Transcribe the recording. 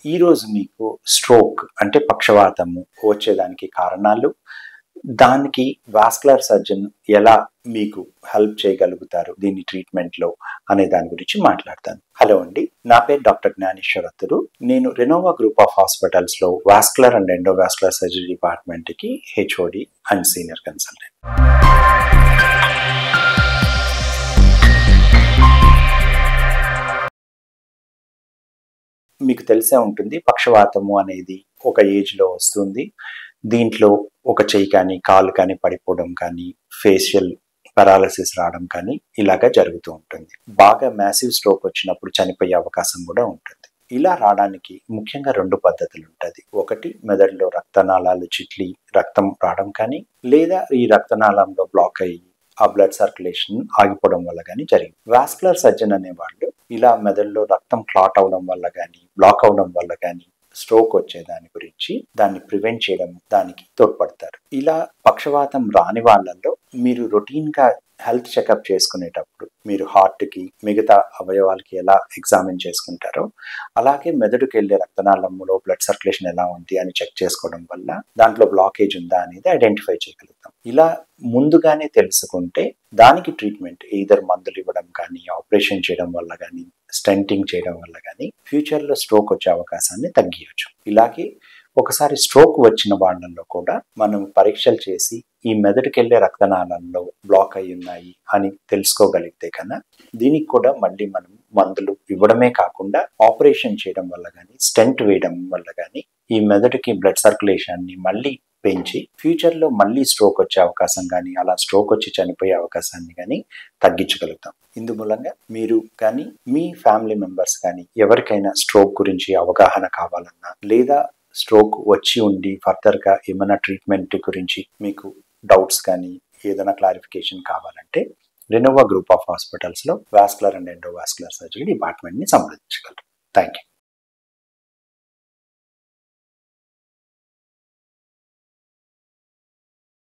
ఈరోజు మీకు స్ట్రోక్ అంటే పక్షవాతము వచ్చేదానికి కారణాలు, దానికి వాస్కులర్ సర్జన్ ఎలా మీకు హెల్ప్ చేయగలుగుతారు దీని ట్రీట్మెంట్లో అనే దాని గురించి మాట్లాడతాను. హలో అండి, నా పేరు డాక్టర్ జ్ఞానేశ్వరత్తురు. నేను రెనోవా గ్రూప్ ఆఫ్ హాస్పిటల్స్లో వాస్కులర్ అండ్ ఎండోవాస్కులర్ సర్జరీ డిపార్ట్మెంట్కి హెచ్ఓడి అండ్ సీనియర్ కన్సల్టెంట్. మీకు తెలిసే ఉంటుంది, పక్షవాతము అనేది ఒక ఏజ్లో వస్తుంది. దీంట్లో ఒక చెయ్యి కానీ కాలు కానీ పడిపోవడం కానీ, ఫేషియల్ పారాలసిస్ రావడం కానీ ఇలాగా జరుగుతూ ఉంటుంది. బాగా మ్యాసివ్ స్ట్రోక్ వచ్చినప్పుడు చనిపోయే అవకాశం కూడా ఉంటుంది. ఇలా రావడానికి ముఖ్యంగా 2 పద్ధతులు ఉంటుంది. ఒకటి, మెదడులో రక్తనాళాలు చిట్లి రక్తం రావడం కానీ, లేదా ఈ రక్తనాళంలో బ్లాక్ అయ్యి ఆ బ్లడ్ సర్క్యులేషన్ ఆగిపోవడం వల్ల కానీ జరిగింది. వాస్కులర్ సర్జన్ అనేవాళ్ళు ఇలా మెదడులో రక్తం క్లాట్ అవడం వల్ల కానీ, బ్లాక్ అవడం వల్ల కానీ స్ట్రోక్ వచ్చే దాని గురించి దాన్ని ప్రివెంట్ చేయడం దానికి తోడ్పడతారు. ఇలా పక్షవాతం రాని వాళ్ళల్లో మీరు రొటీన్గా హెల్త్ చెకప్ చేసుకునేటప్పుడు మీరు హార్ట్కి మిగతా అవయవాలకి ఎలా ఎగ్జామిన్ చేసుకుంటారో అలాగే మెదడుకి వెళ్ళే రక్తనాళంలో బ్లడ్ సర్క్యులేషన్ ఎలా ఉంది అని చెక్ చేసుకోవడం వల్ల దాంట్లో బ్లాకేజ్ ఉందా అనేది ఐడెంటిఫై చేయగలుగుతాం. ఇలా ముందుగానే తెలుసుకుంటే దానికి ట్రీట్మెంట్ ఈదర్ మందులు ఇవ్వడం కానీ, ఆపరేషన్ చేయడం వల్ల కానీ, స్టెంటింగ్ చేయడం వల్ల కానీ ఫ్యూచర్లో స్ట్రోక్ వచ్చే అవకాశాన్ని తగ్గించవచ్చు. ఇలాగే ఒకసారి స్ట్రోక్ వచ్చిన వాళ్ళల్లో కూడా మనం పరీక్షలు చేసి ఈ మెదడుకి వెళ్ళే రక్తనాళంలో బ్లాక్ అయి ఉన్నాయి అని తెలుసుకోగలిగితే కన్నా దీనికి కూడా మళ్ళీ మనం మందులు ఇవ్వడమే కాకుండా ఆపరేషన్ చేయడం వల్ల కానీ, స్టెంట్ వేయడం వల్ల కానీ ఈ మెదడుకి బ్లడ్ సర్క్యులేషన్ని మళ్ళీ పెంచి ఫ్యూచర్లో మళ్ళీ స్ట్రోక్ వచ్చే అవకాశం కానీ, అలా స్ట్రోక్ వచ్చి చనిపోయే అవకాశాన్ని కానీ తగ్గించగలుగుతాం. ఇందుమూలంగా మీరు కానీ మీ ఫ్యామిలీ మెంబర్స్ కానీ ఎవరికైనా స్ట్రోక్ గురించి అవగాహన కావాలన్నా, లేదా స్ట్రోక్ వచ్చి ఉండి ఫర్దర్గా ఏమైనా ట్రీట్మెంట్ గురించి మీకు డౌట్స్ కానీ ఏదైనా క్లారిఫికేషన్ కావాలంటే రెనోవా గ్రూప్ ఆఫ్ హాస్పిటల్స్లో వాస్కులర్ అండ్ ఎండోవాస్కులర్ సర్జరీ డిపార్ట్మెంట్ని సంప్రదించగలరు. Thank you.